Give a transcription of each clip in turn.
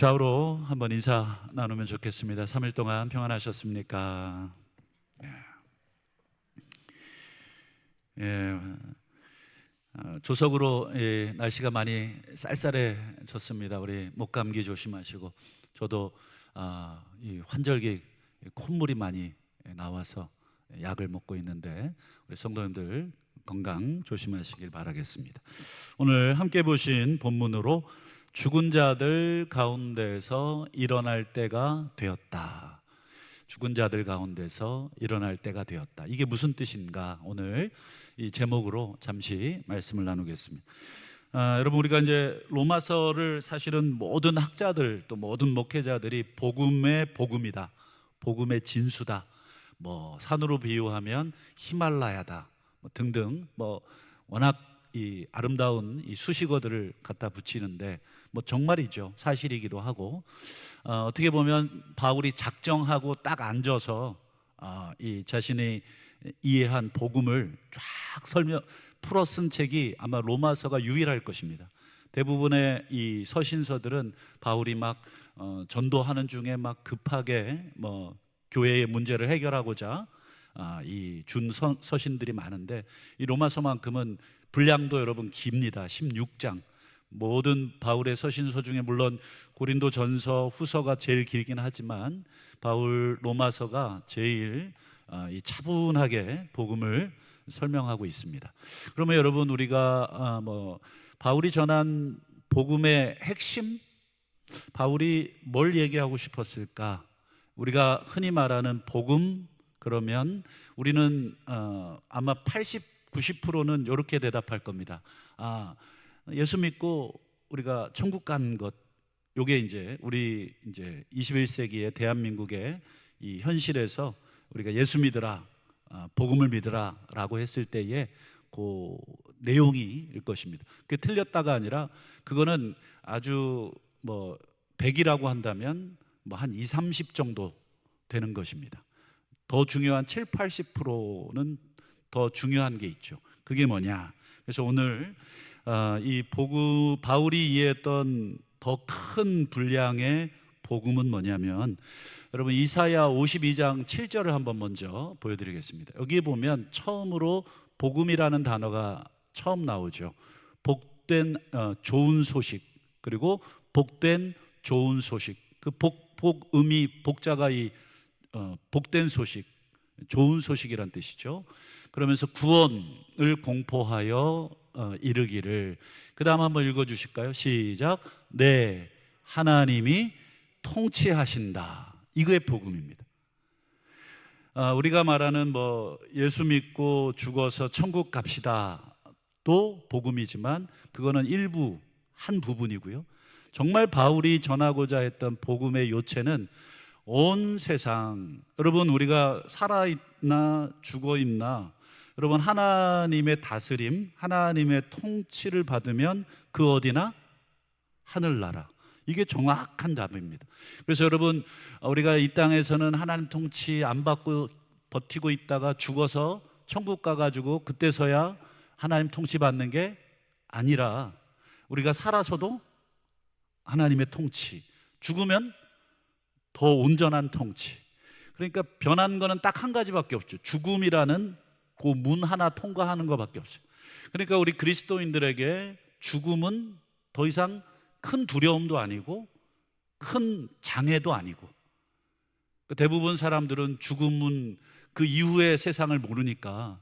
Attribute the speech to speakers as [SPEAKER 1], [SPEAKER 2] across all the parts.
[SPEAKER 1] 좌우로 한번 인사 나누면 좋겠습니다. 3일 동안 평안하셨습니까? 예, 조석으로 날씨가 많이 쌀쌀해졌습니다. 우리 목감기 조심하시고, 저도 이 환절기 콧물이 많이 나와서 약을 먹고 있는데 우리 성도님들 건강 조심하시길 바라겠습니다. 오늘 함께 보신 본문으로 죽은 자들 가운데서 일어날 때가 되었다. 죽은 자들 가운데서 일어날 때가 되었다. 이게 무슨 뜻인가? 오늘 이 제목으로 잠시 말씀을 나누겠습니다. 여러분, 우리가 이제 로마서를 사실은 모든 학자들 또 모든 목회자들이 복음의 복음이다, 복음의 진수다, 산으로 비유하면 히말라야다, 등등 워낙 이 아름다운 이 수식어들을 갖다 붙이는데 정말이죠. 사실이기도 하고, 어떻게 보면 바울이 작정하고 딱 앉아서 이 자신이 이해한 복음을 쫙 풀어 쓴 책이 아마 로마서가 유일할 것입니다. 대부분의 이 서신서들은 바울이 막 전도하는 중에 막 급하게 교회의 문제를 해결하고자 이 준 서신들이 많은데, 이 로마서만큼은 분량도 여러분 깁니다. 16장. 모든 바울의 서신서 중에 물론 고린도 전서, 후서가 제일 길긴 하지만 바울 로마서가 제일 이 차분하게 복음을 설명하고 있습니다. 그러면 여러분, 우리가 바울이 전한 복음의 핵심, 바울이 뭘 얘기하고 싶었을까? 우리가 흔히 말하는 복음, 그러면 우리는 아마 80, 90%는 이렇게 대답할 겁니다. 예수 믿고 우리가 천국 간 것, 요게 이제 우리 이제 21세기의 대한민국의 이 현실에서 우리가 예수 믿으라, 복음을 믿으라라고 했을 때의 그 내용이일 것입니다. 그게 틀렸다가 아니라 그거는 아주 100이라고 한다면 한 2, 30 정도 되는 것입니다. 더 중요한 7, 80%는 더 중요한 게 있죠. 그게 뭐냐? 그래서 오늘 이 바울이 이해했던 더 큰 분량의 복음은 뭐냐면, 여러분 이사야 52장 7절을 한번 먼저 보여드리겠습니다. 여기 보면 처음으로 복음이라는 단어가 처음 나오죠. 복된 좋은 소식, 그리고 복된 좋은 소식. 그 복음이 복자가 이 복된 소식, 좋은 소식이란 뜻이죠. 그러면서 구원을 공포하여 이르기를. 그 다음 한번 읽어주실까요? 시작. 네, 하나님이 통치하신다. 이거의 복음입니다. 우리가 말하는 예수 믿고 죽어서 천국 갑시다 도 복음이지만 그거는 일부, 한 부분이고요. 정말 바울이 전하고자 했던 복음의 요체는 온 세상, 여러분 우리가 살아있나 죽어있나, 여러분 하나님의 다스림, 하나님의 통치를 받으면 그 어디나 하늘나라. 이게 정확한 답입니다. 그래서 여러분, 우리가 이 땅에서는 하나님 통치 안 받고 버티고 있다가 죽어서 천국 가가지고 그때서야 하나님 통치 받는 게 아니라, 우리가 살아서도 하나님의 통치, 죽으면 더 온전한 통치. 그러니까 변한 거는 딱 한 가지밖에 없죠. 죽음이라는 그 문 하나 통과하는 것밖에 없어요. 그러니까 우리 그리스도인들에게 죽음은 더 이상 큰 두려움도 아니고 큰 장애도 아니고, 대부분 사람들은 죽음은 그 이후의 세상을 모르니까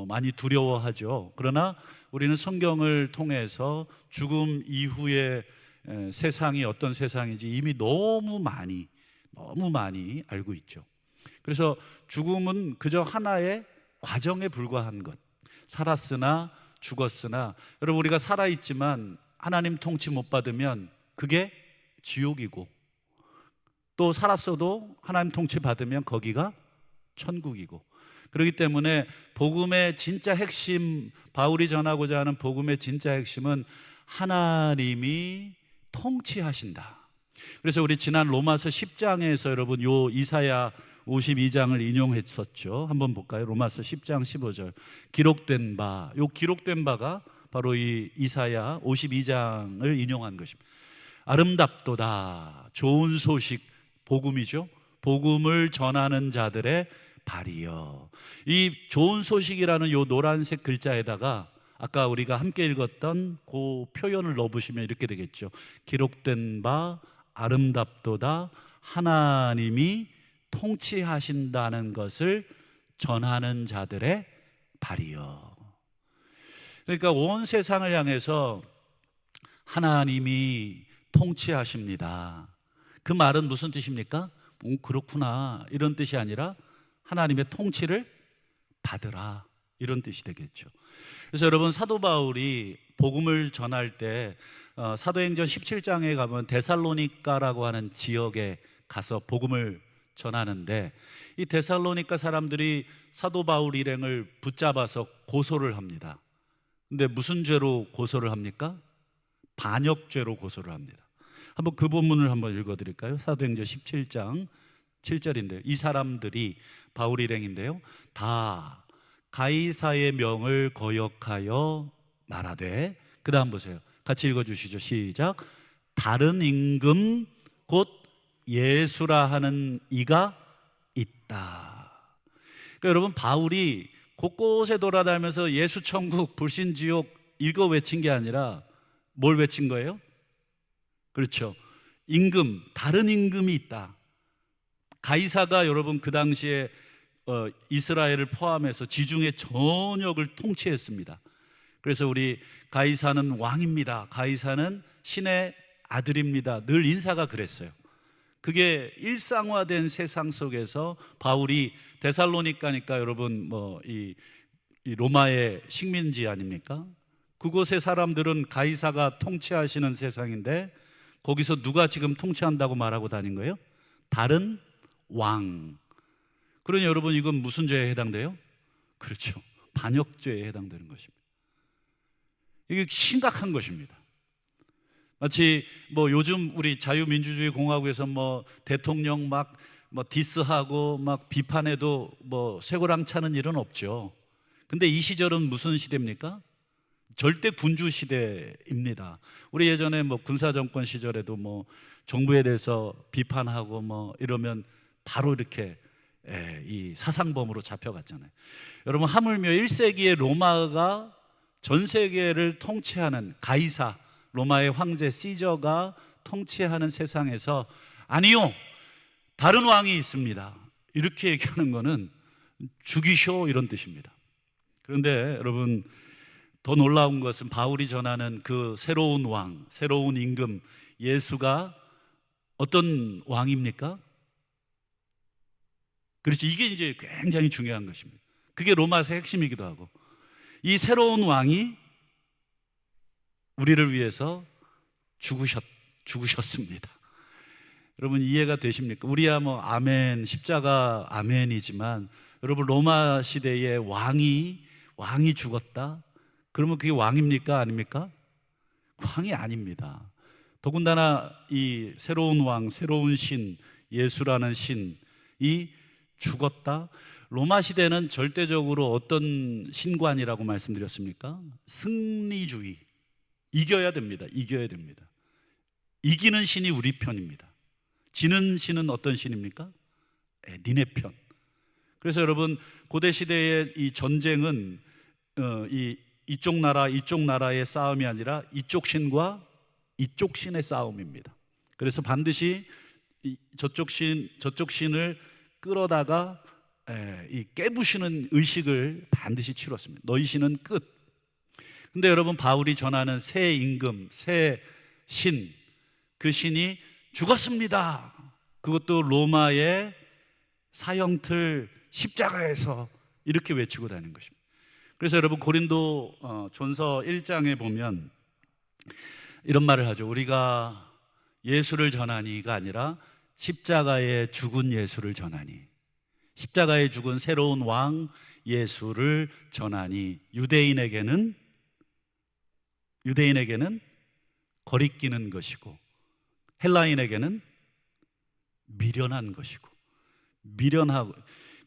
[SPEAKER 1] 많이 두려워하죠. 그러나 우리는 성경을 통해서 죽음 이후의 세상이 어떤 세상인지 이미 너무 많이 알고 있죠. 그래서 죽음은 그저 하나의 과정에 불과한 것. 살았으나 죽었으나, 여러분 우리가 살아있지만 하나님 통치 못 받으면 그게 지옥이고, 또 살았어도 하나님 통치 받으면 거기가 천국이고. 그렇기 때문에 복음의 진짜 핵심, 바울이 전하고자 하는 복음의 진짜 핵심은 하나님이 통치하신다. 그래서 우리 지난 로마서 10장에서 여러분 요 이사야 52장을 인용했었죠. 한번 볼까요? 로마서 10장 15절. 기록된 바가 바로 이 이사야 52장을 인용한 것입니다. 아름답도다. 좋은 소식, 복음이죠. 복음을 전하는 자들의 발이여. 이 좋은 소식이라는 요 노란색 글자에다가 아까 우리가 함께 읽었던 그 표현을 넣어보시면 이렇게 되겠죠. 기록된 바 아름답도다. 하나님이 통치하신다는 것을 전하는 자들의 발이여. 그러니까 온 세상을 향해서 하나님이 통치하십니다. 그 말은 무슨 뜻입니까? 그렇구나 이런 뜻이 아니라 하나님의 통치를 받으라 이런 뜻이 되겠죠. 그래서 여러분, 사도 바울이 복음을 전할 때 사도행전 17장에 가면 데살로니가라고 하는 지역에 가서 복음을 전하는데, 이 데살로니가 사람들이 사도 바울 일행을 붙잡아서 고소를 합니다. 근데 무슨 죄로 고소를 합니까? 반역죄로 고소를 합니다. 한번 그 본문을 한번 읽어드릴까요? 사도행전 17장 7절인데요. 이 사람들이 바울 일행인데요, 다 가이사의 명을 거역하여 말하되, 그 다음 보세요. 같이 읽어주시죠. 시작. 다른 임금 곧 예수라 하는 이가 있다. 그러니까 여러분, 바울이 곳곳에 돌아다니면서 예수 천국, 불신 지옥 이거 외친 게 아니라 뭘 외친 거예요? 그렇죠. 임금, 다른 임금이 있다. 가이사가 여러분 그 당시에 이스라엘을 포함해서 지중해 전역을 통치했습니다. 그래서 우리 가이사는 왕입니다. 가이사는 신의 아들입니다. 늘 인사가 그랬어요. 그게 일상화된 세상 속에서 바울이 데살로니가니까 여러분 이 로마의 식민지 아닙니까? 그곳의 사람들은 가이사가 통치하시는 세상인데 거기서 누가 지금 통치한다고 말하고 다닌 거예요? 다른 왕. 그러니 여러분, 이건 무슨 죄에 해당돼요? 그렇죠. 반역죄에 해당되는 것입니다. 이게 심각한 것입니다. 마치 요즘 우리 자유민주주의 공화국에서 대통령 막 디스하고 막 비판해도 쇠고랑 차는 일은 없죠. 근데 이 시절은 무슨 시대입니까? 절대 군주 시대입니다. 우리 예전에 군사정권 시절에도 정부에 대해서 비판하고 이러면 바로 이렇게 이 사상범으로 잡혀갔잖아요. 여러분, 하물며 1세기의 로마가 전 세계를 통치하는 가이사, 로마의 황제 시저가 통치하는 세상에서 아니요, 다른 왕이 있습니다, 이렇게 얘기하는 것은 죽이쇼 이런 뜻입니다. 그런데 여러분, 더 놀라운 것은 바울이 전하는 그 새로운 왕, 새로운 임금 예수가 어떤 왕입니까? 그렇죠. 이게 이제 굉장히 중요한 것입니다. 그게 로마서 핵심이기도 하고, 이 새로운 왕이 우리를 위해서 죽으셨습니다. 여러분, 이해가 되십니까? 우리야 아멘, 십자가 아멘이지만 여러분, 로마 시대의 왕이 죽었다? 그러면 그게 왕입니까? 아닙니까? 왕이 아닙니다. 더군다나 이 새로운 왕, 새로운 신, 예수라는 신이 죽었다? 로마 시대는 절대적으로 어떤 신관이라고 말씀드렸습니까? 승리주의. 이겨야 됩니다. 이겨야 됩니다. 이기는 신이 우리 편입니다. 지는 신은 어떤 신입니까? 니네 편. 그래서 여러분, 고대 시대의 이 전쟁은 이쪽 나라의 싸움이 아니라 이쪽 신과 이쪽 신의 싸움입니다. 그래서 반드시 저쪽 신을 끌어다가 이 깨부시는 의식을 반드시 치렀습니다. 너희 신은 끝. 근데 여러분, 바울이 전하는 새 임금, 새 신, 그 신이 죽었습니다. 그것도 로마의 사형틀 십자가에서 이렇게 외치고 다니는 것입니다. 그래서 여러분, 고린도 전서 1장에 보면 이런 말을 하죠. 우리가 예수를 전하니가 아니라 십자가에 죽은 예수를 전하니, 십자가에 죽은 새로운 왕 예수를 전하니, 유대인에게는 거리끼는 것이고 헬라인에게는 미련한 것이고, 미련하고,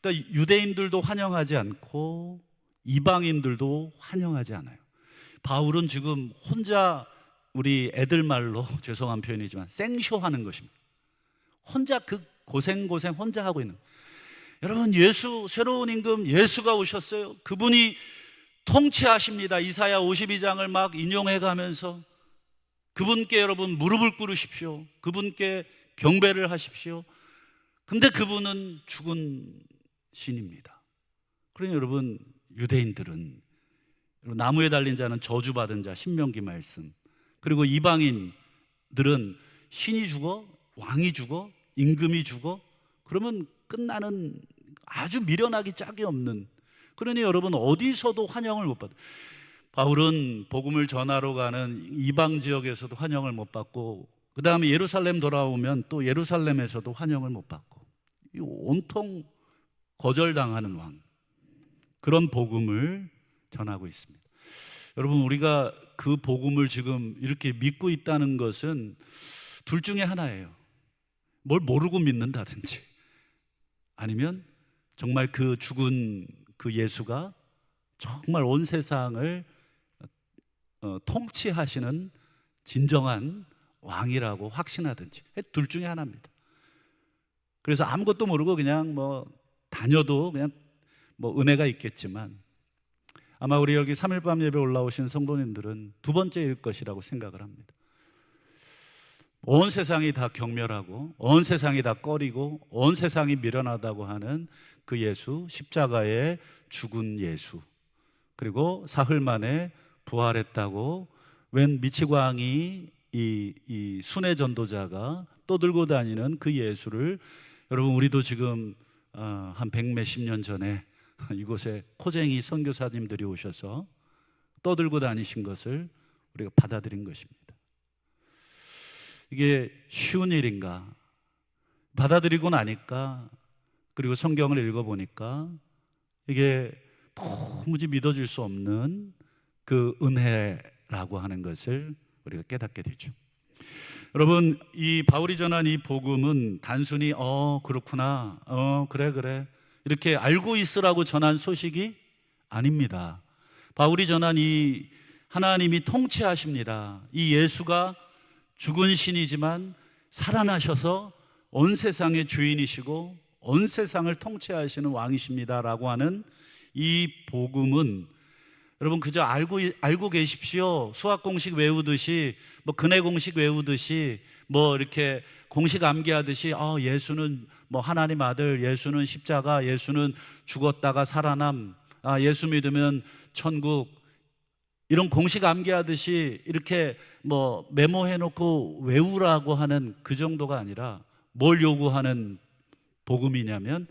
[SPEAKER 1] 그러니까 유대인들도 환영하지 않고 이방인들도 환영하지 않아요. 바울은 지금 혼자 우리 애들 말로 죄송한 표현이지만 생쇼하는 것입니다. 혼자 그 고생 혼자 하고 있는. 여러분, 예수, 새로운 임금 예수가 오셨어요. 그분이 통치하십니다. 이사야 52장을 막 인용해 가면서 그분께 여러분 무릎을 꿇으십시오. 그분께 경배를 하십시오. 근데 그분은 죽은 신입니다. 그러니 여러분, 유대인들은 나무에 달린 자는 저주받은 자, 신명기 말씀. 그리고 이방인들은 신이 죽어, 왕이 죽어, 임금이 죽어, 그러면 끝나는 아주 미련하기 짝이 없는. 그러니 여러분, 어디서도 환영을 못 받아요. 바울은 복음을 전하러 가는 이방 지역에서도 환영을 못 받고, 그 다음에 예루살렘 돌아오면 또 예루살렘에서도 환영을 못 받고, 온통 거절당하는 왕, 그런 복음을 전하고 있습니다. 여러분, 우리가 그 복음을 지금 이렇게 믿고 있다는 것은 둘 중에 하나예요. 뭘 모르고 믿는다든지, 아니면 정말 그 죽은 그 예수가 정말 온 세상을 통치하시는 진정한 왕이라고 확신하든지, 둘 중에 하나입니다. 그래서 아무것도 모르고 그냥 뭐 다녀도 그냥 뭐 은혜가 있겠지만, 아마 우리 여기 3일 밤 예배 올라오신 성도님들은 두 번째일 것이라고 생각을 합니다. 온 세상이 다 경멸하고, 온 세상이 다 꺼리고, 온 세상이 미련하다고 하는 그 예수, 십자가에 죽은 예수, 그리고 사흘 만에 부활했다고 웬 미치광이 이 순회 전도자가 떠들고 다니는 그 예수를, 여러분, 우리도 지금 한 100몇십 년 전에 이곳에 코쟁이 선교사님들이 오셔서 떠들고 다니신 것을 우리가 받아들인 것입니다. 이게 쉬운 일인가? 받아들이고 나니까, 그리고 성경을 읽어보니까 이게 도무지 믿어질 수 없는 그 은혜라고 하는 것을 우리가 깨닫게 되죠. 여러분, 이 바울이 전한 이 복음은 단순히 그렇구나, 그래 이렇게 알고 있으라고 전한 소식이 아닙니다. 바울이 전한 이 하나님이 통치하십니다, 이 예수가 죽은 신이지만 살아나셔서 온 세상의 주인이시고 온 세상을 통치하시는 왕이십니다라고 하는 이 복음은, 여러분, 그저 알고 계십시오. 수학 공식 외우듯이, 뭐 근해 공식 외우듯이, 뭐 이렇게 공식 암기하듯이, 예수는 뭐 하나님 아들, 예수는 십자가, 예수는 죽었다가 살아남, 예수 믿으면 천국, 이런 공식 암기하듯이 이렇게 뭐 메모해놓고 외우라고 하는 그 정도가 아니라, 뭘 요구하는 복음이냐면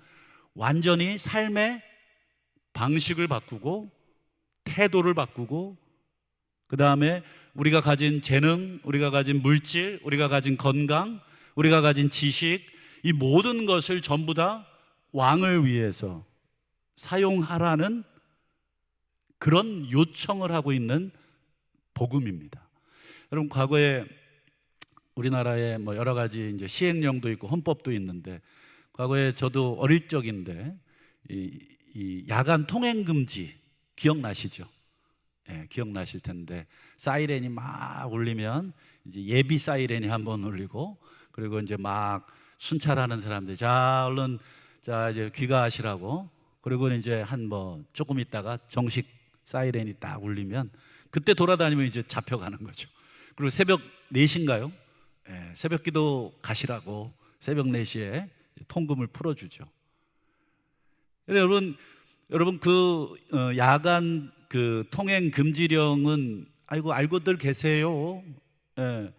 [SPEAKER 1] 완전히 삶의 방식을 바꾸고, 태도를 바꾸고, 그 다음에 우리가 가진 재능, 우리가 가진 물질, 우리가 가진 건강, 우리가 가진 지식, 이 모든 것을 전부 다 왕을 위해서 사용하라는 그런 요청을 하고 있는 복음입니다. 여러분, 과거에 우리나라에 뭐 여러 가지 이제 시행령도 있고 헌법도 있는데, 과거에 저도 어릴 적인데 이 야간 통행 금지 기억나시죠? 예, 기억나실 텐데, 사이렌이 막 울리면 이제 예비 사이렌이 한번 울리고, 그리고 이제 막 순찰하는 사람들, 자 얼른 자 이제 귀가하시라고, 그리고 이제 한 뭐 조금 있다가 정식 사이렌이 딱 울리면 그때 돌아다니면 이제 잡혀가는 거죠. 그리고 새벽 4시인가요? 예, 새벽 기도 가시라고 새벽 4시에 통금을 풀어주죠. 여러분 그 야간 그 통행 금지령은 알고들 계세요. 예,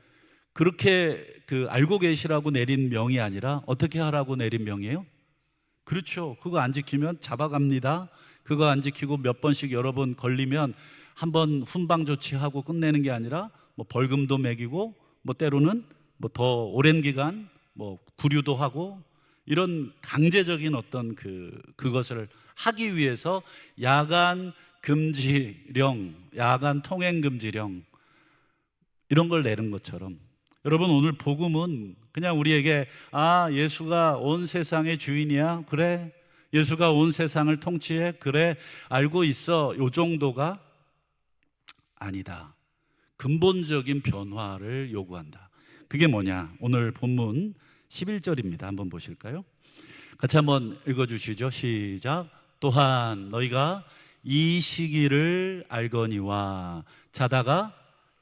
[SPEAKER 1] 그렇게 그 알고 계시라고 내린 명이 아니라 어떻게 하라고 내린 명이에요? 그렇죠. 그거 안 지키면 잡아갑니다. 그거 안 지키고 몇 번씩 여러 번 걸리면 한번 훈방 조치하고 끝내는 게 아니라 뭐 벌금도 매기고, 뭐 때로는 뭐 더 오랜 기간 뭐 구류도 하고, 이런 강제적인 어떤 그것을 하기 위해서 야간 금지령, 야간 통행 금지령, 이런 걸 내는 것처럼, 여러분, 오늘 복음은 그냥 우리에게 예수가 온 세상의 주인이야, 그래, 예수가 온 세상을 통치해, 그래, 알고 있어, 요 정도가 아니다. 근본적인 변화를 요구한다. 그게 뭐냐? 오늘 본문 11절입니다. 한번 보실까요? 같이 한번 읽어주시죠. 시작. 또한 너희가 이 시기를 알거니와 자다가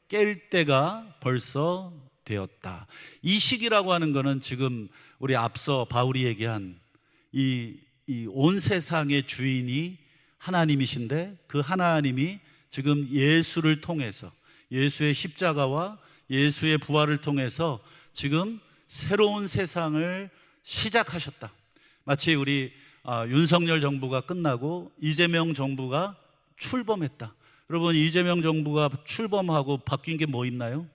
[SPEAKER 1] 깰 때가 벌써 되었다. 이 시기라고 하는 것은 지금 우리 앞서 바울이 얘기한 이 온 세상의 주인이 하나님이신데, 그 하나님이 지금 예수를 통해서, 예수의 십자가와 예수의 부활을 통해서 지금 새로운 세상을 시작하셨다. 마치 우리 윤석열 정부가 끝나고 이재명 정부가 출범했다. 여러분, 이재명 정부가 출범하고 바뀐 게 뭐 있나요?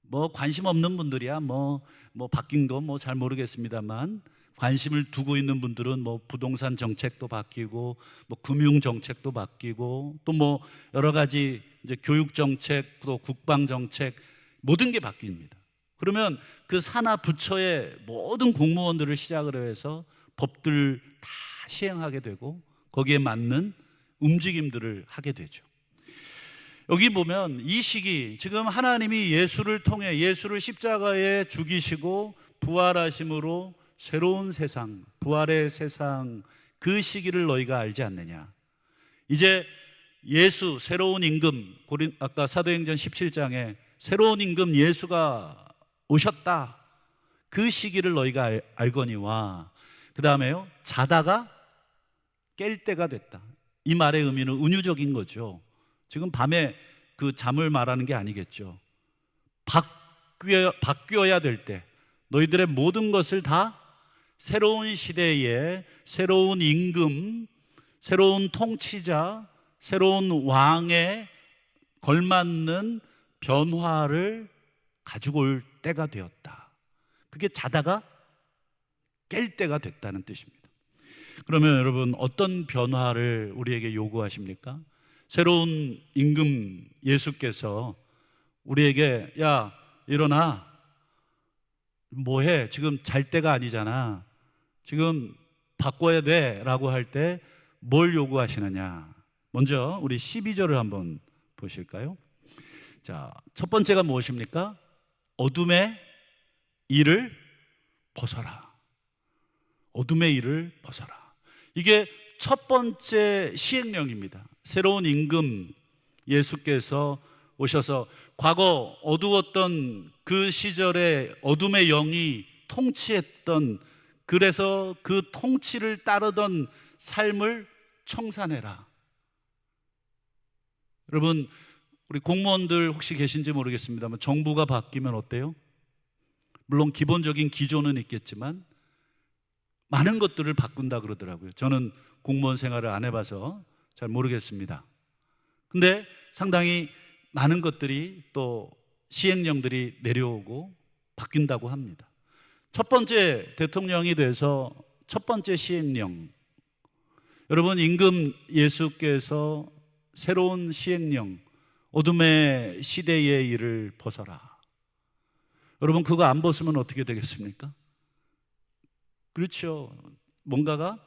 [SPEAKER 1] 뭐 관심 없는 분들이야 뭐 바뀐 거 뭐 잘 모르겠습니다만, 관심을 두고 있는 분들은 뭐 부동산 정책도 바뀌고 뭐 금융 정책도 바뀌고 또 뭐 여러 가지 이제 교육 정책, 또 국방 정책, 모든 게 바뀝니다. 그러면 그 산하 부처의 모든 공무원들을 시작으로 해서 법들 다 시행하게 되고 거기에 맞는 움직임들을 하게 되죠. 여기 보면 이 시기, 지금 하나님이 예수를 통해, 예수를 십자가에 죽이시고 부활하심으로 새로운 세상, 부활의 세상, 그 시기를 너희가 알지 않느냐. 이제 예수, 새로운 임금, 아까 사도행전 17장에 새로운 임금 예수가 오셨다. 그 시기를 너희가 알거니와, 그 다음에요, 자다가 깰 때가 됐다. 이 말의 의미는 은유적인 거죠. 지금 밤에 그 잠을 말하는 게 아니겠죠. 바뀌어야 될 때, 너희들의 모든 것을 다 새로운 시대에 새로운 임금, 새로운 통치자, 새로운 왕에 걸맞는 변화를 가지고 올 때가 되었다. 그게 자다가 깰 때가 됐다는 뜻입니다. 그러면 여러분, 어떤 변화를 우리에게 요구하십니까? 새로운 임금 예수께서 우리에게 야 일어나, 뭐해, 지금 잘 때가 아니잖아, 지금 바꿔야 돼 라고 할 때 뭘 요구하시느냐. 먼저 우리 12절을 한번 보실까요? 자, 첫 번째가 무엇입니까? 어둠의 일을 벗어라. 어둠의 일을 벗어라. 이게 첫 번째 시행령입니다. 새로운 임금 예수께서 오셔서 과거 어두웠던 그 시절에 어둠의 영이 통치했던, 그래서 그 통치를 따르던 삶을 청산해라. 여러분, 우리 공무원들 혹시 계신지 모르겠습니다만 정부가 바뀌면 어때요? 물론 기본적인 기조는 있겠지만 많은 것들을 바꾼다 그러더라고요. 저는 공무원 생활을 안 해봐서 잘 모르겠습니다. 근데 상당히 많은 것들이, 또 시행령들이 내려오고 바뀐다고 합니다. 첫 번째 대통령이 돼서 첫 번째 시행령, 여러분, 임금 예수께서 새로운 시행령, 어둠의 시대의 일을 벗어라. 여러분, 그거 안 벗으면 어떻게 되겠습니까? 그렇죠. 뭔가가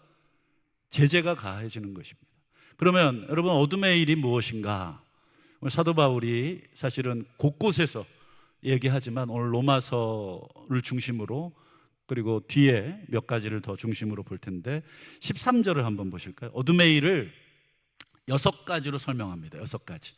[SPEAKER 1] 제재가 가해지는 것입니다. 그러면 여러분, 어둠의 일이 무엇인가? 사도 바울이 사실은 곳곳에서 얘기하지만 오늘 로마서를 중심으로, 그리고 뒤에 몇 가지를 더 중심으로 볼 텐데 13절을 한번 보실까요? 어둠의 일을 6가지로 설명합니다. 6가지.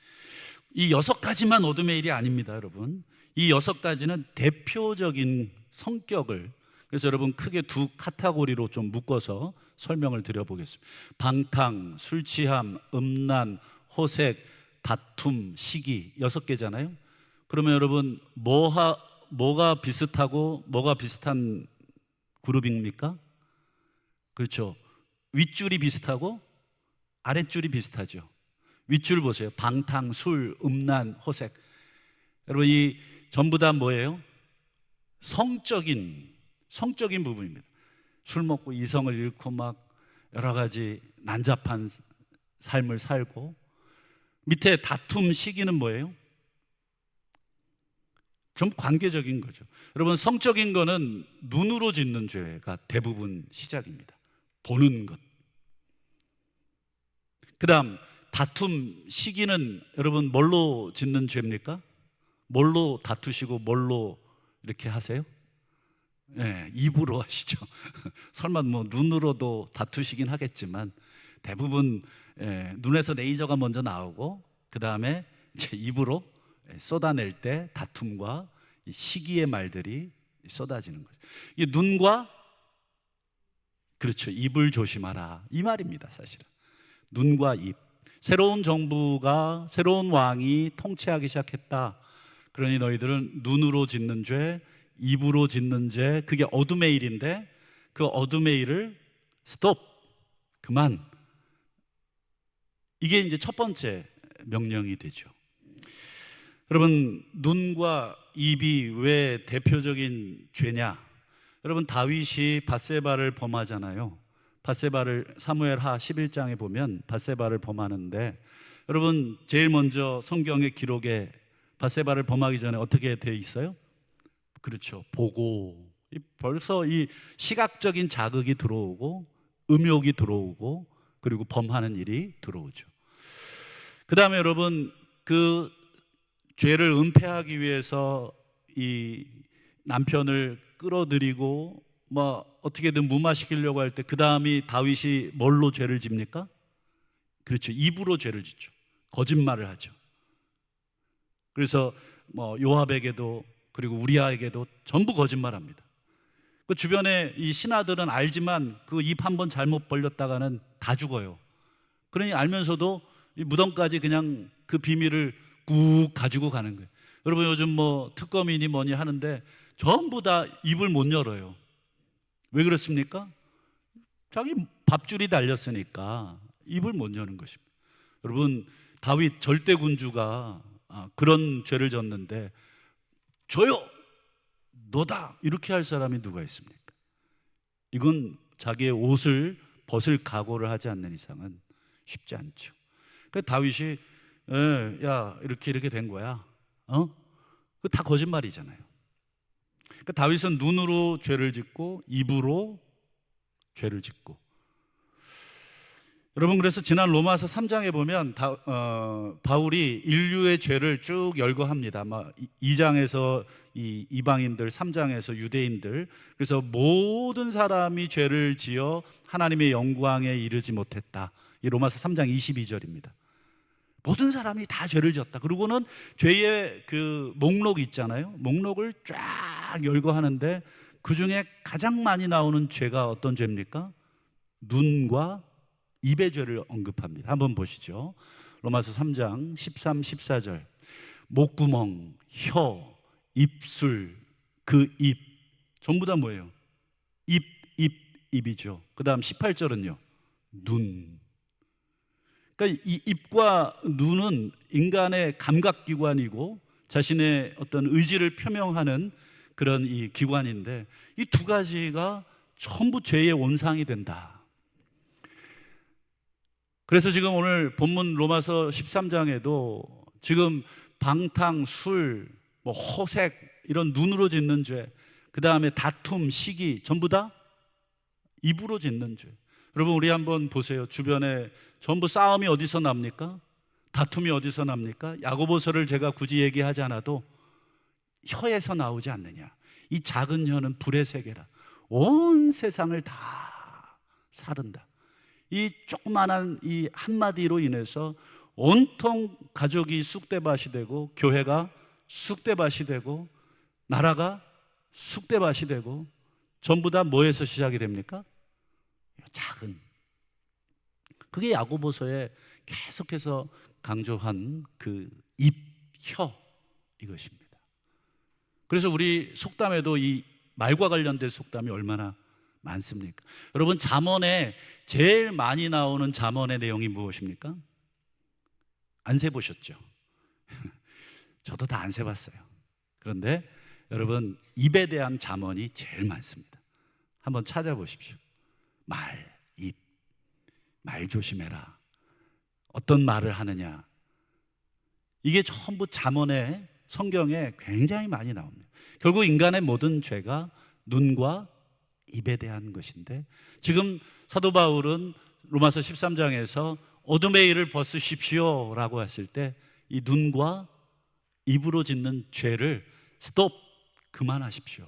[SPEAKER 1] 이 6가지만 어둠의 일이 아닙니다, 여러분. 이 6가지는 대표적인 성격을, 그래서 여러분 크게 두 카테고리로 좀 묶어서 설명을 드려보겠습니다. 방탕, 술 취함, 음란, 호색, 다툼, 시기, 6개잖아요. 그러면 여러분 뭐가 비슷하고 뭐가 비슷한 그룹입니까? 그렇죠. 윗줄이 비슷하고 아랫줄이 비슷하죠. 윗줄 보세요. 방탕, 술, 음란, 호색. 여러분, 이 전부 다 뭐예요? 성적인 부분입니다. 술 먹고 이성을 잃고 막 여러 가지 난잡한 삶을 살고, 밑에 다툼, 시기는 뭐예요? 좀 관계적인 거죠. 여러분, 성적인 거는 눈으로 짓는 죄가 대부분 시작입니다. 보는 것. 그 다음 다툼, 시기는 여러분 뭘로 짓는 죄입니까? 뭘로 다투시고 뭘로 이렇게 하세요? 네, 입으로 하시죠. 설마 뭐 눈으로도 다투시긴 하겠지만 대부분 눈에서 레이저가 먼저 나오고 그 다음에 이제 입으로 쏟아낼 때 다툼과 이 시기의 말들이 쏟아지는 거죠. 이 눈과 그렇죠, 입을 조심하라 이 말입니다. 사실은 눈과 입. 새로운 정부가, 새로운 왕이 통치하기 시작했다. 그러니 너희들은 눈으로 짓는 죄, 입으로 짓는 죄, 그게 어둠의 일인데 그 어둠의 일을 스톱, 그만. 이게 이제 첫 번째 명령이 되죠. 여러분, 눈과 입이 왜 대표적인 죄냐? 여러분, 다윗이 밧세바를 범하잖아요. 밧세바를 사무엘하 11장에 보면 밧세바를 범하는데, 여러분 제일 먼저 성경의 기록에 밧세바를 범하기 전에 어떻게 되어 있어요? 그렇죠, 보고. 벌써 이 시각적인 자극이 들어오고 음욕이 들어오고 그리고 범하는 일이 들어오죠. 그 다음에 여러분, 그 죄를 은폐하기 위해서 이 남편을 끌어들이고 뭐 어떻게든 무마시키려고 할 때 그 다음이 다윗이 뭘로 죄를 집니까? 그렇죠, 입으로 죄를 짓죠. 거짓말을 하죠. 그래서 뭐 요압에게도 그리고 우리아에게도 전부 거짓말합니다. 그 주변에 이 신하들은 알지만 그 입 한 번 잘못 벌렸다가는 다 죽어요. 그러니 알면서도 이 무덤까지 그냥 그 비밀을 꾹 가지고 가는 거예요. 여러분 요즘 뭐 특검이니 뭐니 하는데 전부 다 입을 못 열어요. 왜 그렇습니까? 자기 밥줄이 달렸으니까 입을 못 여는 것입니다. 여러분, 다윗 절대군주가 그런 죄를 졌는데 저요, 너다 이렇게 할 사람이 누가 있습니까? 이건 자기의 옷을 벗을 각오를 하지 않는 이상은 쉽지 않죠. 그래서 다윗이 야 이렇게 된 거야. 그 다 거짓말이잖아요. 그러니까 다윗은 눈으로 죄를 짓고 입으로 죄를 짓고. 여러분, 그래서 지난 로마서 3장에 보면 바울이 인류의 죄를 쭉 열거합니다. 2장에서 이 이방인들, 3장에서 유대인들. 그래서 모든 사람이 죄를 지어 하나님의 영광에 이르지 못했다. 이 로마서 3장 22절입니다. 모든 사람이 다 죄를 지었다. 그리고는 죄의 그 목록이 있잖아요. 목록을 쫙 열거하는데 그 중에 가장 많이 나오는 죄가 어떤 죄입니까? 눈과 입의 죄를 언급합니다. 한번 보시죠. 로마서 3장 13, 14절. 목구멍, 혀, 입술, 그 입 전부 다 뭐예요? 입이죠. 그 다음 18절은요 눈. 그러니까 이 입과 눈은 인간의 감각기관이고 자신의 어떤 의지를 표명하는 그런 이 기관인데 이 두 가지가 전부 죄의 온상이 된다. 그래서 지금 오늘 본문 로마서 13장에도 지금 방탕, 술, 뭐 호색 이런 눈으로 짓는 죄, 그 다음에 다툼, 시기 전부 다 입으로 짓는 죄. 여러분 우리 한번 보세요. 주변에 전부 싸움이 어디서 납니까? 다툼이 어디서 납니까? 야고보서를 제가 굳이 얘기하지 않아도 혀에서 나오지 않느냐. 이 작은 혀는 불의 세계라. 온 세상을 다 사른다. 이 조그만한 이 한마디로 인해서 온통 가족이 쑥대밭이 되고 교회가 쑥대밭이 되고 나라가 쑥대밭이 되고 전부 다 뭐에서 시작이 됩니까? 작은. 그게 야고보서에 계속해서 강조한 그 입, 혀 이것입니다. 그래서 우리 속담에도 이 말과 관련된 속담이 얼마나 많습니까? 여러분 잠언에 제일 많이 나오는 잠언의 내용이 무엇입니까? 안 세보셨죠? 저도 다 안 세봤어요. 그런데 여러분 입에 대한 잠언이 제일 많습니다. 한번 찾아보십시오. 말, 입, 말 조심해라. 어떤 말을 하느냐. 이게 전부 잠언에 성경에 굉장히 많이 나옵니다. 결국 인간의 모든 죄가 눈과 입에 대한 것인데 지금 사도 바울은 로마서 13장에서 어둠의 일을 벗으십시오 라고 했을 때 이 눈과 입으로 짓는 죄를 스톱, 그만하십시오.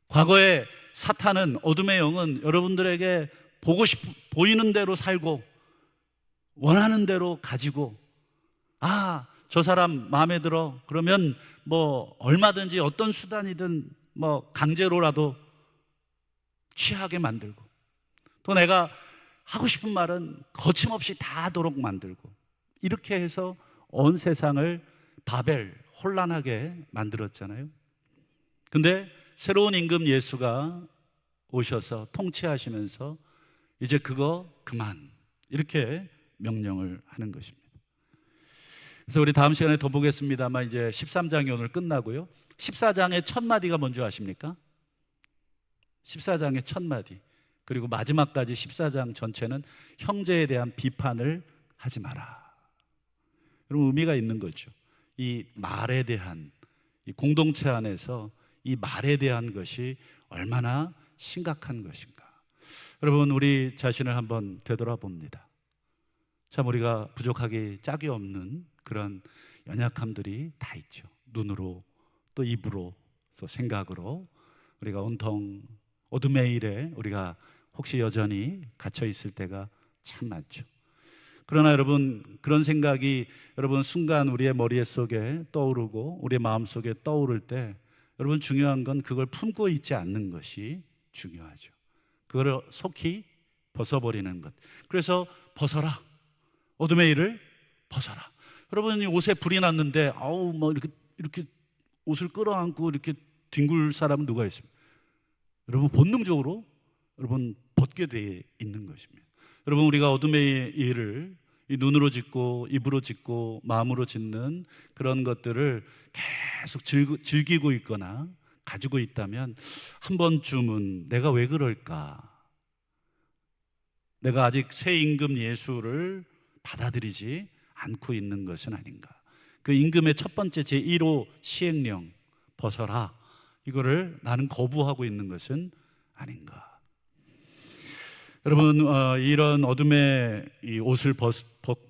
[SPEAKER 1] 과거에 사탄은, 어둠의 영은 여러분들에게 보이는 대로 살고 원하는 대로 가지고, 저 사람 마음에 들어, 그러면 뭐 얼마든지 어떤 수단이든 뭐 강제로라도 취하게 만들고, 또 내가 하고 싶은 말은 거침없이 다 하도록 만들고, 이렇게 해서 온 세상을 바벨, 혼란하게 만들었잖아요. 근데 새로운 임금 예수가 오셔서 통치하시면서 이제 그거 그만, 이렇게 명령을 하는 것입니다. 그래서 우리 다음 시간에 더 보겠습니다만 이제 13장이 오늘 끝나고요. 14장의 첫 마디가 뭔지 아십니까? 14장의 첫 마디, 그리고 마지막까지 14장 전체는 형제에 대한 비판을 하지 마라. 여러분, 의미가 있는 거죠. 이 말에 대한, 이 공동체 안에서 이 말에 대한 것이 얼마나 심각한 것인가. 여러분, 우리 자신을 한번 되돌아봅니다. 참 우리가 부족하기 짝이 없는 그런 연약함들이 다 있죠. 눈으로, 또 입으로, 또 생각으로 우리가 온통 어둠의 일에 우리가 혹시 여전히 갇혀 있을 때가 참 많죠. 그러나 여러분, 그런 생각이 여러분 순간 우리의 머릿속에 떠오르고 우리의 마음속에 떠오를 때, 여러분 중요한 건 그걸 품고 있지 않는 것이 중요하죠. 그거를 속히 벗어버리는 것. 그래서 벗어라, 어둠의 일을 벗어라. 여러분, 옷에 불이 났는데 뭐 이렇게 옷을 끌어안고 이렇게 뒹굴 사람은 누가 있습니까? 여러분, 본능적으로 여러분 벗게 돼 있는 것입니다. 여러분, 우리가 어둠의 일을 이 눈으로 짓고 입으로 짓고 마음으로 짓는 그런 것들을 계속 즐기고 있거나 가지고 있다면, 한 번쯤은 내가 왜 그럴까? 내가 아직 새 임금 예수를 받아들이지 않고 있는 것은 아닌가? 그 임금의 첫 번째 제1호 시행령, 벗어라, 이거를 나는 거부하고 있는 것은 아닌가? 여러분, 이런 어둠의 이 옷을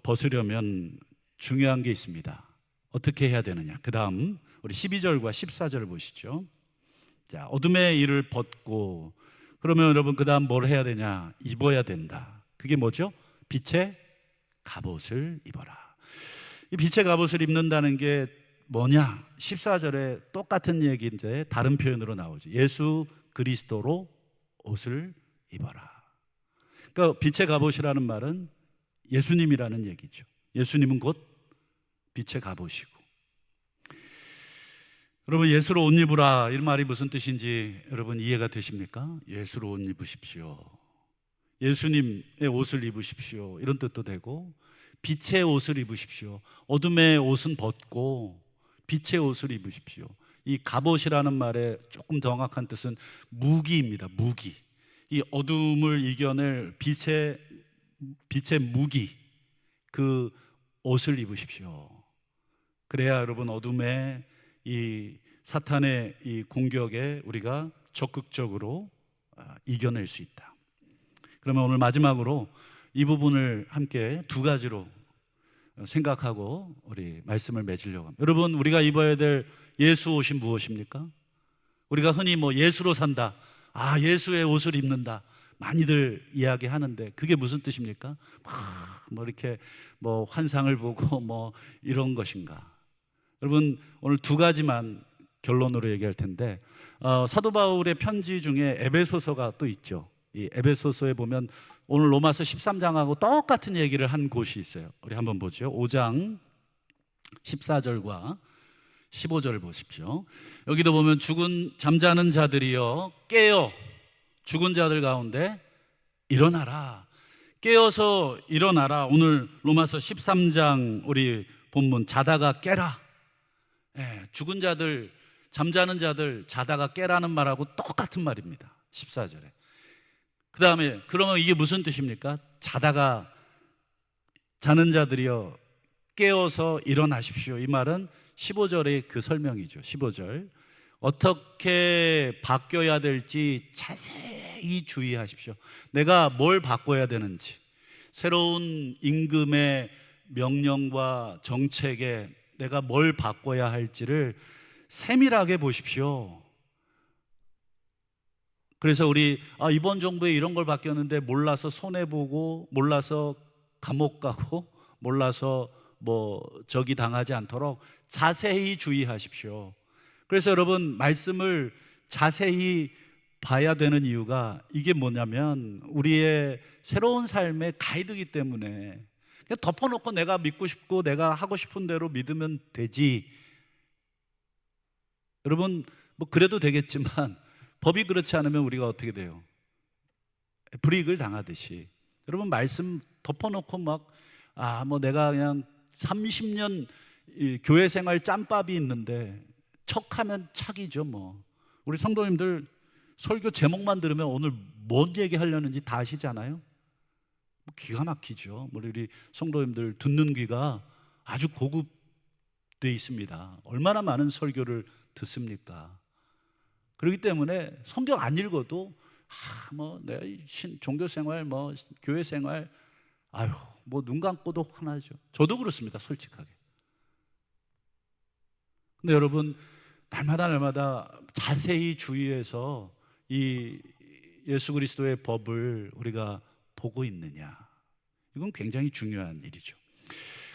[SPEAKER 1] 벗으려면 중요한 게 있습니다. 어떻게 해야 되느냐? 그 다음 우리 12절과 14절을 보시죠. 자, 어둠의 일을 벗고, 그러면 여러분 그 다음 뭘 해야 되냐? 입어야 된다. 그게 뭐죠? 빛의 갑옷을 입어라. 이 빛의 갑옷을 입는다는 게 뭐냐? 14절에 똑같은 얘기인데 다른 표현으로 나오죠. 예수 그리스도로 옷을 입어라. 그러니까 빛의 갑옷이라는 말은 예수님이라는 얘기죠. 예수님은 곧 빛의 갑옷이고, 여러분 예수로 옷 입으라, 이 말이 무슨 뜻인지 여러분 이해가 되십니까? 예수로 옷 입으십시오, 예수님의 옷을 입으십시오, 이런 뜻도 되고, 빛의 옷을 입으십시오, 어둠의 옷은 벗고 빛의 옷을 입으십시오. 이 갑옷이라는 말의 조금 정확한 뜻은 무기입니다. 무기. 이 어둠을 이겨낼 빛의 무기, 그 옷을 입으십시오. 그래야 여러분 어둠의 이 사탄의 이 공격에 우리가 적극적으로 이겨낼 수 있다. 그러면 오늘 마지막으로 이 부분을 함께 두 가지로 생각하고 우리 말씀을 맺으려고 합니다. 여러분, 우리가 입어야 될 예수 옷이 무엇입니까? 우리가 흔히 뭐 예수로 산다, 예수의 옷을 입는다, 많이들 이야기하는데 그게 무슨 뜻입니까? 뭐 이렇게 뭐 환상을 보고 뭐 이런 것인가? 여러분, 오늘 두 가지만 결론으로 얘기할 텐데, 사도 바울의 편지 중에 에베소서가 또 있죠. 이 에베소서에 보면 오늘 로마서 13장하고 똑같은 얘기를 한 곳이 있어요. 우리 한번 보죠. 5장 14절과 15절을 보십시오. 여기도 보면 잠자는 자들이여 깨어 죽은 자들 가운데 일어나라. 깨어서 일어나라. 오늘 로마서 13장 우리 본문 자다가 깨라. 죽은 자들, 잠자는 자들, 자다가 깨라는 말하고 똑같은 말입니다. 14절에. 그 다음에 그러면 이게 무슨 뜻입니까? 자는 자들이여 깨어서 일어나십시오. 이 말은 15절의 그 설명이죠. 15절. 어떻게 바뀌어야 될지 자세히 주의하십시오. 내가 뭘 바꿔야 되는지. 새로운 임금의 명령과 정책에 내가 뭘 바꿔야 할지를 세밀하게 보십시오. 그래서 우리 이번 정부에 이런 걸 바뀌었는데 몰라서 손해보고, 몰라서 감옥 가고, 몰라서 적이 당하지 않도록 자세히 주의하십시오. 그래서 여러분, 말씀을 자세히 봐야 되는 이유가 이게 뭐냐면 우리의 새로운 삶의 가이드이기 때문에, 그냥 덮어놓고 내가 믿고 싶고 내가 하고 싶은 대로 믿으면 되지. 여러분, 그래도 되겠지만 법이 그렇지 않으면 우리가 어떻게 돼요? 불이익을 당하듯이. 여러분, 말씀 덮어놓고 내가 그냥 30년 교회 생활 짬밥이 있는데 척하면 착이죠. 우리 성도님들 설교 제목만 들으면 오늘 뭔 얘기 하려는지 다 아시잖아요. 기가 막히죠. 우리 성도님들 듣는 귀가 아주 고급되어 있습니다. 얼마나 많은 설교를 듣습니까? 그렇기 때문에 성경 안 읽어도 내가 종교 생활, 교회 생활, 눈 감고도 화나죠. 저도 그렇습니다, 솔직하게. 근데 여러분, 날마다 자세히 주의해서 이 예수 그리스도의 법을 우리가 보고 있느냐, 이건 굉장히 중요한 일이죠.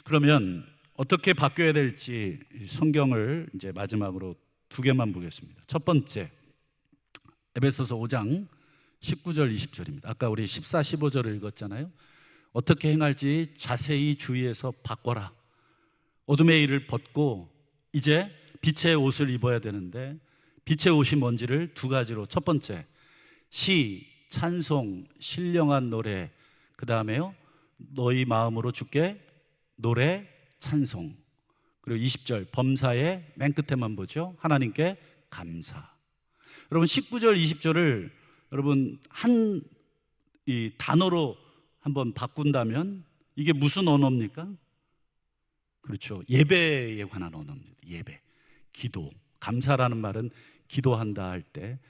[SPEAKER 1] 그러면 어떻게 바뀌어야 될지 성경을 이제 마지막으로 두 개만 보겠습니다. 첫 번째, 에베소서 5장 19절 20절입니다. 아까 우리 14, 15절을 읽었잖아요. 어떻게 행할지 자세히 주의해서 바꿔라. 어둠의 일을 벗고 이제 빛의 옷을 입어야 되는데, 빛의 옷이 뭔지를 두 가지로, 첫 번째, 시, 찬송, 신령한 노래, 그 다음에요, 너희 마음으로 주께 노래, 찬송, 그리고 20절 범사의 맨 끝에만 보죠. 하나님께 감사. 여러분, 19절 20절을 여러분 이 단어로 한번 바꾼다면 이게 무슨 언어입니까? 그렇죠, 예배에 관한 언어입니다. 예배, 기도. 감사라는 말은 기도한다 할 때,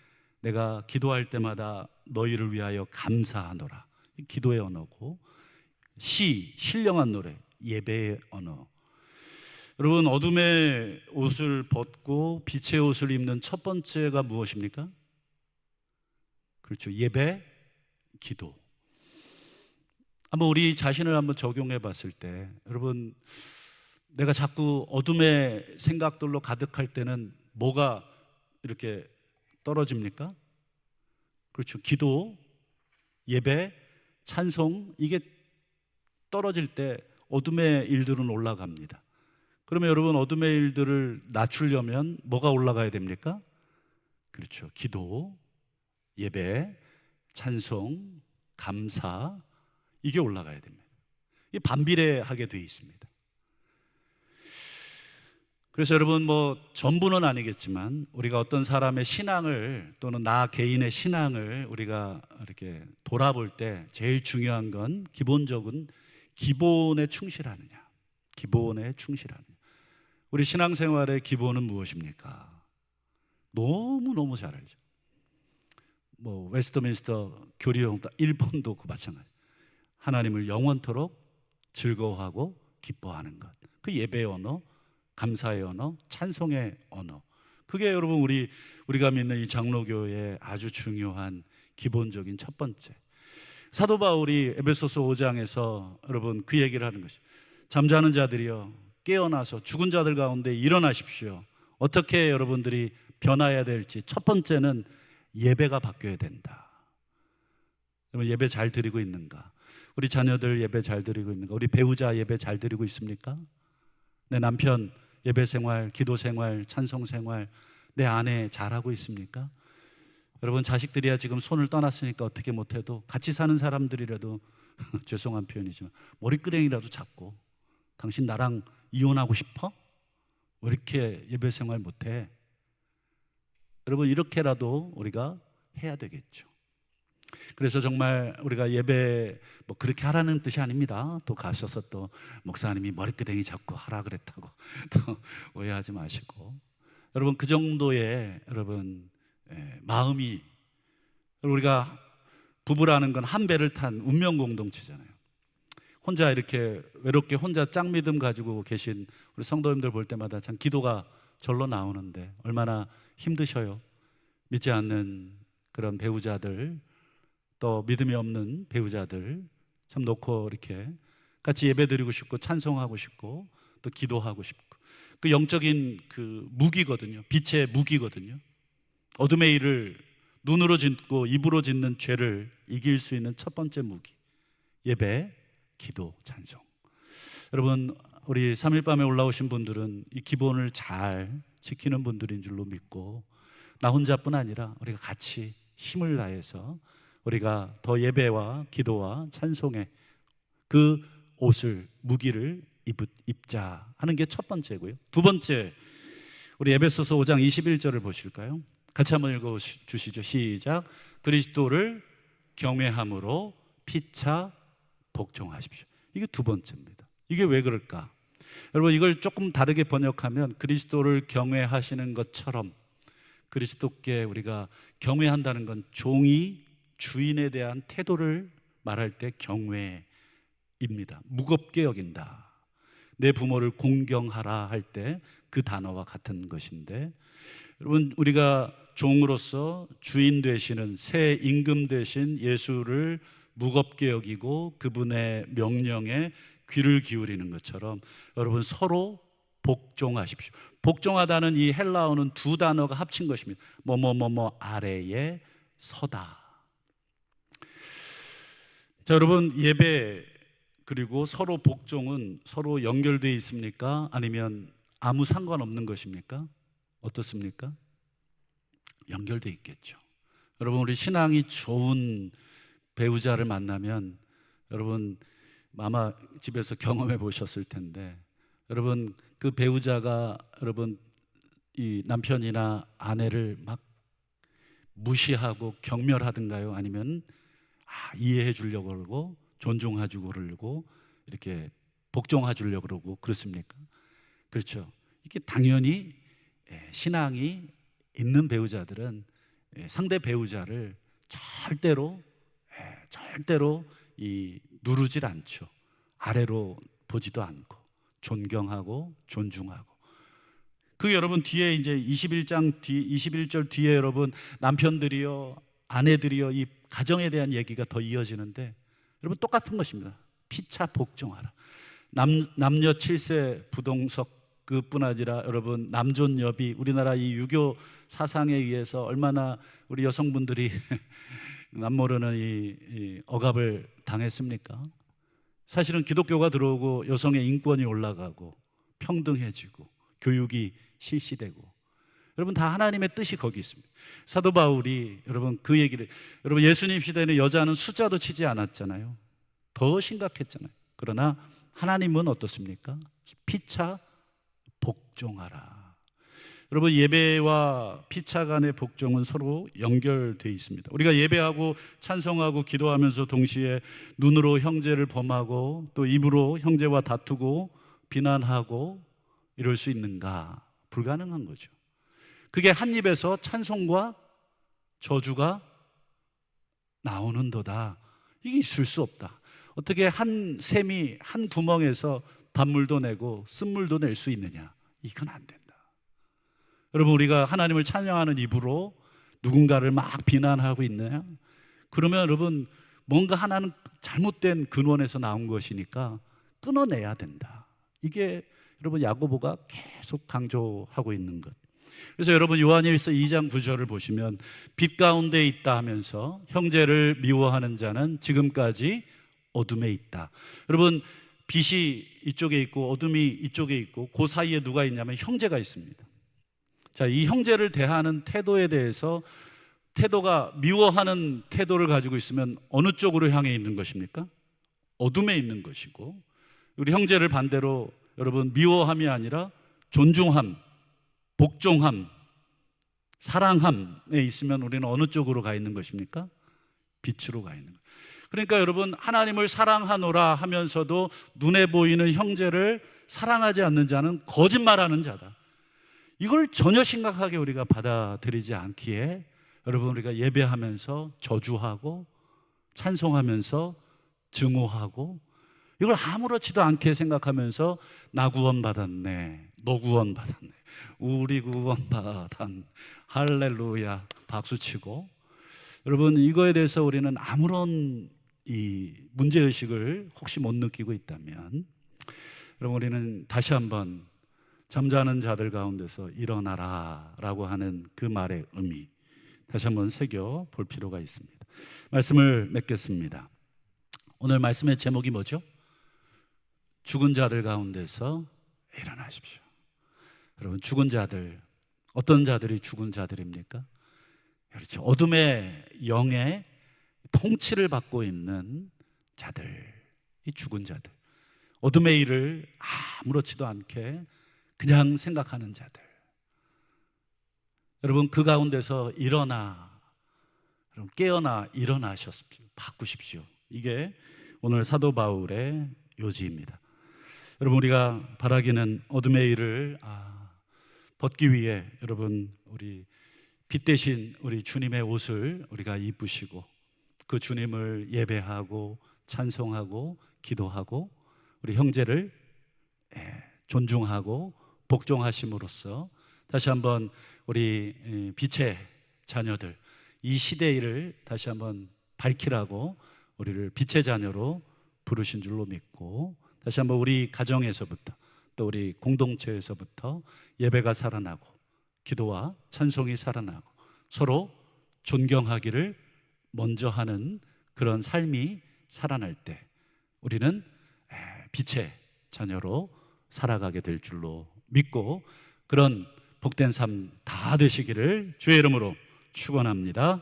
[SPEAKER 1] 내가 기도할 때마다 너희를 위하여 감사하노라, 기도의 언어고, 시, 신령한 노래, 예배의 언어. 여러분, 어둠의 옷을 벗고 빛의 옷을 입는 첫 번째가 무엇입니까? 그렇죠, 예배, 기도. 한번 우리 자신을 한번 적용해 봤을 때, 여러분, 내가 자꾸 어둠의 생각들로 가득할 때는 뭐가 이렇게 떨어집니까? 그렇죠, 기도, 예배, 찬송, 이게 떨어질 때 어둠의 일들은 올라갑니다. 그러면 여러분, 어둠의 일들을 낮추려면 뭐가 올라가야 됩니까? 그렇죠, 기도, 예배, 찬송, 감사, 이게 올라가야 됩니다. 이게 반비례하게 되어 있습니다. 그래서 여러분, 전부는 아니겠지만 우리가 어떤 사람의 신앙을, 또는 나 개인의 신앙을 우리가 이렇게 돌아볼 때 제일 중요한 건 기본적인 기본에 충실하느냐, 기본에 충실하느냐. 우리 신앙생활의 기본은 무엇입니까? 너무너무 잘 알죠. 웨스트민스터 교리용도 1번도 그 마찬가지. 하나님을 영원토록 즐거워하고 기뻐하는 것. 그 예배의 언어, 감사의 언어, 찬송의 언어. 그게 여러분 우리가 믿는 이 장로교의 아주 중요한 기본적인 첫 번째. 사도 바울이 에베소서 5장에서 여러분 그 얘기를 하는 것이, 잠자는 자들이여 깨어나서 죽은 자들 가운데 일어나십시오. 어떻게 여러분들이 변화해야 될지, 첫 번째는 예배가 바뀌어야 된다. 여러분, 예배 잘 드리고 있는가? 우리 자녀들 예배 잘 드리고 있는가? 우리 배우자 예배 잘 드리고 있습니까? 내 남편 예배 생활, 기도 생활, 찬송 생활, 내 아내 잘하고 있습니까? 여러분, 자식들이야 지금 손을 떠났으니까 어떻게 못해도 같이 사는 사람들이라도 죄송한 표현이지만 머리끄댕이라도 잡고, 당신 나랑 이혼하고 싶어? 왜 이렇게 예배 생활 못해? 여러분, 이렇게라도 우리가 해야 되겠죠. 그래서 정말 우리가 예배 그렇게 하라는 뜻이 아닙니다. 또 가셔서 또 목사님이 머리끄댕이 잡고 하라 그랬다고 또 오해하지 마시고, 여러분 그 정도의 여러분 마음이, 우리가 부부라는 건 한 배를 탄 운명 공동체잖아요. 혼자 이렇게 외롭게 혼자 짱 믿음 가지고 계신 우리 성도님들 볼 때마다 참 기도가 절로 나오는데 얼마나 힘드셔요. 믿지 않는 그런 배우자들, 또 믿음이 없는 배우자들 참 놓고 이렇게 같이 예배드리고 싶고 찬송하고 싶고 또 기도하고 싶고, 그 영적인 그 무기거든요. 빛의 무기거든요. 어둠의 일을 눈으로 짓고 입으로 짓는 죄를 이길 수 있는 첫 번째 무기, 예배, 기도, 찬송. 여러분, 우리 3일 밤에 올라오신 분들은 이 기본을 잘 지키는 분들인 줄로 믿고, 나 혼자뿐 아니라 우리가 같이 힘을 다해서 우리가 더 예배와 기도와 찬송의 그 옷을, 무기를 입자 하는 게 첫 번째고요. 두 번째, 우리 에베소서 5장 21절을 보실까요? 같이 한번 읽어주시죠. 시작. 그리스도를 경외함으로 피차 복종하십시오. 이게 두 번째입니다. 이게 왜 그럴까? 여러분, 이걸 조금 다르게 번역하면 그리스도를 경외하시는 것처럼, 그리스도께 우리가 경외한다는 건 종이 주인에 대한 태도를 말할 때 경외입니다. 무겁게 여긴다. 내 부모를 공경하라 할 때 그 단어와 같은 것인데, 여러분, 우리가 종으로서 주인 되시는 새 임금 되신 예수를 무겁게 여기고 그분의 명령에 귀를 기울이는 것처럼 여러분 서로 복종하십시오. 복종하다는 이 헬라어는 두 단어가 합친 것입니다. 뭐뭐뭐뭐 아래에 서다. 자, 여러분, 예배 그리고 서로 복종은 서로 연결되어 있습니까? 아니면 아무 상관없는 것입니까? 어떻습니까? 연결되어 있겠죠. 여러분, 우리 신앙이 좋은 배우자를 만나면 여러분 아마 집에서 경험해 보셨을 텐데, 여러분 그 배우자가 여러분 이 남편이나 아내를 막 무시하고 경멸하든가요? 아니면 이해해 주려고 그러고 존중해 주고 그러고 이렇게 복종해 주려고 그러고 그렇습니까? 그렇죠. 이게 당연히 신앙이 있는 배우자들은 상대 배우자를 절대로 누르질 않죠. 아래로 보지도 않고 존경하고 존중하고. 그 여러분 뒤에 이제 21절 뒤에 여러분 남편들이요, 아내들이요, 이 가정에 대한 얘기가 더 이어지는데, 여러분 똑같은 것입니다. 피차 복종하라. 남녀 7세 부동석 그뿐 아니라 여러분 남존여비, 우리나라 이 유교 사상에 의해서 얼마나 우리 여성분들이 남모르는 이 억압을 당했습니까? 사실은 기독교가 들어오고 여성의 인권이 올라가고 평등해지고 교육이 실시되고, 여러분 다 하나님의 뜻이 거기 있습니다. 사도 바울이 여러분 그 얘기를, 여러분 예수님 시대에는 여자는 숫자도 치지 않았잖아요. 더 심각했잖아요. 그러나 하나님은 어떻습니까? 피차 복종하라. 여러분, 예배와 피차 간의 복종은 서로 연결되어 있습니다. 우리가 예배하고 찬송하고 기도하면서 동시에 눈으로 형제를 범하고 또 입으로 형제와 다투고 비난하고 이럴 수 있는가? 불가능한 거죠. 그게 한 입에서 찬송과 저주가 나오는도다. 이게 있을 수 없다. 어떻게 한 샘이 한 구멍에서 단물도 내고 쓴물도 낼 수 있느냐? 이건 안 된다. 여러분, 우리가 하나님을 찬양하는 입으로 누군가를 막 비난하고 있느냐? 그러면 여러분 뭔가 하나는 잘못된 근원에서 나온 것이니까 끊어내야 된다. 이게 여러분 야고보가 계속 강조하고 있는 것. 그래서 여러분 요한일서 2장 9절을 보시면 빛 가운데 있다 하면서 형제를 미워하는 자는 지금까지 어둠에 있다. 여러분, 빛이 이쪽에 있고 어둠이 이쪽에 있고 그 사이에 누가 있냐면 형제가 있습니다. 자, 이 형제를 대하는 태도에 대해서, 태도가 미워하는 태도를 가지고 있으면 어느 쪽으로 향해 있는 것입니까? 어둠에 있는 것이고, 우리 형제를 반대로 여러분 미워함이 아니라 존중함, 복종함, 사랑함에 있으면 우리는 어느 쪽으로 가 있는 것입니까? 빛으로 가 있는 거예요. 그러니까 여러분, 하나님을 사랑하노라 하면서도 눈에 보이는 형제를 사랑하지 않는 자는 거짓말하는 자다. 이걸 전혀 심각하게 우리가 받아들이지 않기에 여러분 우리가 예배하면서 저주하고 찬송하면서 증오하고 이걸 아무렇지도 않게 생각하면서 나 구원받았네, 너 구원받았네, 우리 구원받았네, 할렐루야 박수치고, 여러분 이거에 대해서 우리는 아무런 이 문제의식을 혹시 못 느끼고 있다면, 여러분 우리는 다시 한번 잠자는 자들 가운데서 일어나라 라고 하는 그 말의 의미 다시 한번 새겨 볼 필요가 있습니다. 말씀을 맺겠습니다. 오늘 말씀의 제목이 뭐죠? 죽은 자들 가운데서 일어나십시오. 여러분 죽은 자들, 어떤 자들이 죽은 자들입니까? 그렇죠. 어둠의 영의 통치를 받고 있는 자들, 이 죽은 자들, 어둠의 일을 아무렇지도 않게 그냥 생각하는 자들. 여러분 그 가운데서 일어나, 여러분 깨어나 일어나셨습니다. 바꾸십시오. 이게 오늘 사도 바울의 요지입니다. 여러분 우리가 바라기는 어둠의 일을 벗기 위해 여러분 우리 빛 대신 우리 주님의 옷을 우리가 입으시고 그 주님을 예배하고 찬송하고 기도하고 우리 형제를 존중하고 복종하심으로써 다시 한번 우리 빛의 자녀들, 이 시대의 일을 다시 한번 밝히라고 우리를 빛의 자녀로 부르신 줄로 믿고, 다시 한번 우리 가정에서부터 또 우리 공동체에서부터 예배가 살아나고 기도와 찬송이 살아나고 서로 존경하기를 먼저 하는 그런 삶이 살아날 때 우리는 빛의 자녀로 살아가게 될 줄로 믿고, 그런 복된 삶 다 되시기를 주의 이름으로 축원합니다.